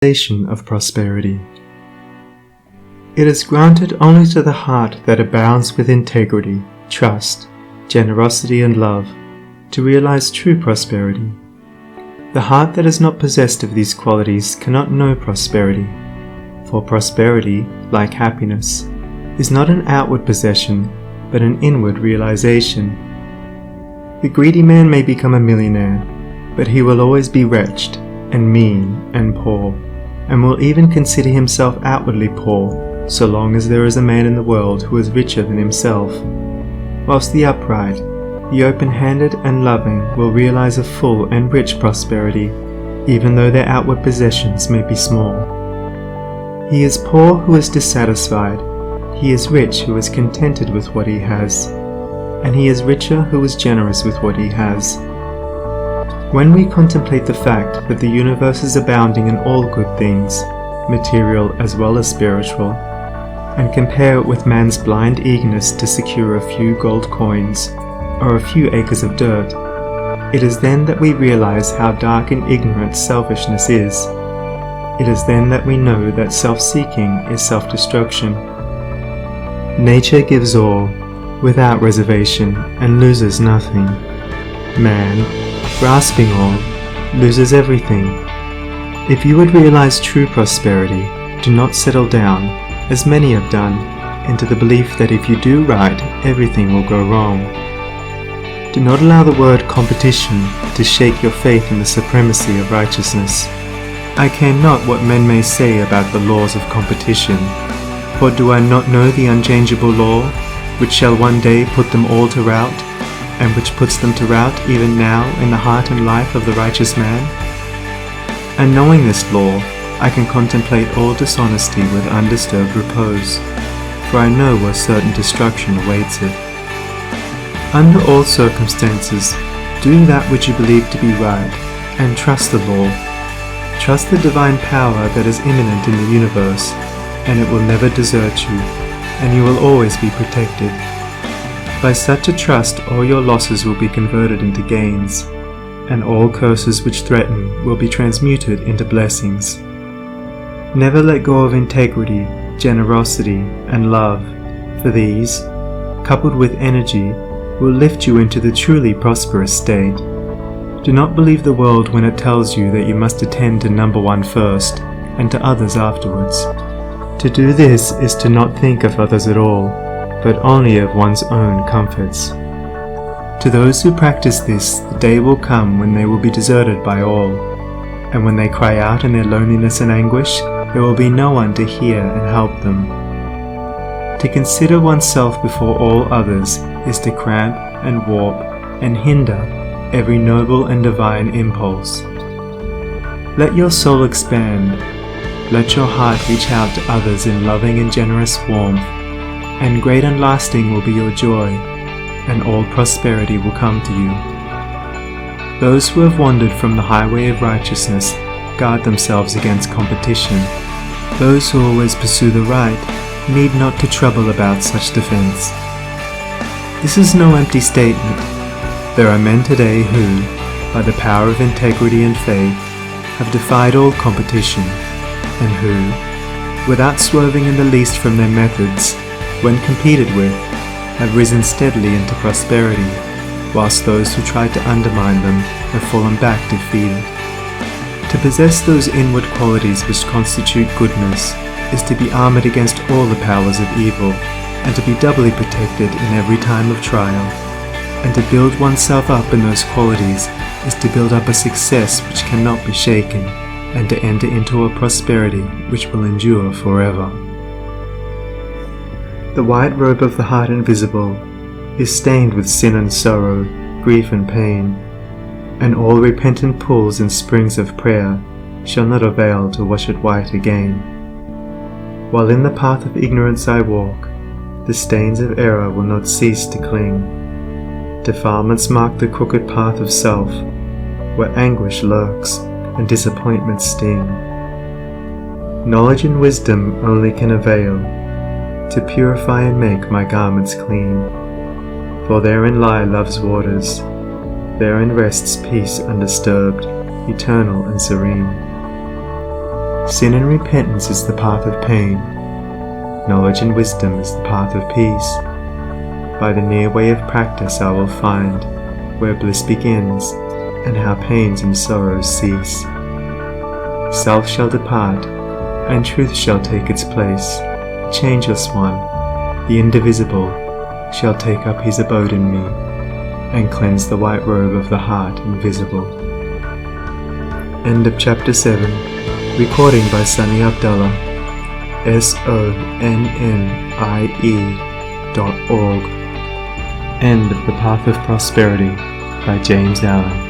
realization of prosperity. It is granted only to the heart that abounds with integrity, trust, generosity, and love to realize true prosperity. The heart that is not possessed of these qualities cannot know prosperity, for prosperity, like happiness, is not an outward possession, but an inward realization. The greedy man may become a millionaire, but he will always be wretched, and mean, and poor, and will even consider himself outwardly poor, so long as there is a man in the world who is richer than himself, whilst the upright, the open-handed and loving will realize a full and rich prosperity, even though their outward possessions may be small. He is poor who is dissatisfied, he is rich who is contented with what he has, and he is richer who is generous with what he has. When we contemplate the fact that the universe is abounding in all good things, material as well as spiritual, and compare it with man's blind eagerness to secure a few gold coins or a few acres of dirt, it is then that we realize how dark and ignorant selfishness is. It is then that we know that self-seeking is self-destruction. Nature gives all, without reservation, and loses nothing. Man, grasping all, loses everything. If you would realize true prosperity, do not settle down, as many have done, into the belief that if you do right, everything will go wrong. Do not allow the word competition to shake your faith in the supremacy of righteousness. I care not what men may say about the laws of competition, for do I not know the unchangeable law, which shall one day put them all to rout, and which puts them to rout even now in the heart and life of the righteous man? And knowing this law, I can contemplate all dishonesty with undisturbed repose, for I know where certain destruction awaits it. Under all circumstances, do that which you believe to be right, and trust the law. Trust the divine power that is immanent in the universe, and it will never desert you, and you will always be protected. By such a trust, all your losses will be converted into gains, and all curses which threaten will be transmuted into blessings. Never let go of integrity, generosity, and love, for these, coupled with energy, will lift you into the truly prosperous state. Do not believe the world when it tells you that you must attend to number one first, and to others afterwards. To do this is to not think of others at all, but only of one's own comforts. To those who practice this, the day will come when they will be deserted by all, and when they cry out in their loneliness and anguish, there will be no one to hear and help them. To consider oneself before all others is to cramp and warp and hinder every noble and divine impulse. Let your soul expand. Let your heart reach out to others in loving and generous warmth, and great and lasting will be your joy, and all prosperity will come to you. Those who have wandered from the highway of righteousness guard themselves against competition. Those who always pursue the right need not to trouble about such defense. This is no empty statement. There are men today who, by the power of integrity and faith, have defied all competition, and who, without swerving in the least from their methods, when competed with, have risen steadily into prosperity, whilst those who tried to undermine them have fallen back defeated. To possess those inward qualities which constitute goodness is to be armoured against all the powers of evil, and to be doubly protected in every time of trial. And to build oneself up in those qualities is to build up a success which cannot be shaken, and to enter into a prosperity which will endure forever. The white robe of the heart invisible is stained with sin and sorrow, grief and pain, and all repentant pools and springs of prayer shall not avail to wash it white again. While in the path of ignorance I walk, the stains of error will not cease to cling. Defilements mark the crooked path of self, where anguish lurks and disappointments sting. Knowledge and wisdom only can avail to purify and make my garments clean, for therein lie love's waters, therein rests peace undisturbed, eternal and serene. Sin and repentance is the path of pain. Knowledge and wisdom is the path of peace. By the near way of practice I will find where bliss begins, and how pains and sorrows cease. Self shall depart, and truth shall take its place. Changeless one, the indivisible, shall take up his abode in me, and cleanse the white robe of the heart invisible. End of Chapter 7. Recording by Sunny Abdullah. sonnie.org. End of The Path of Prosperity by James Allen.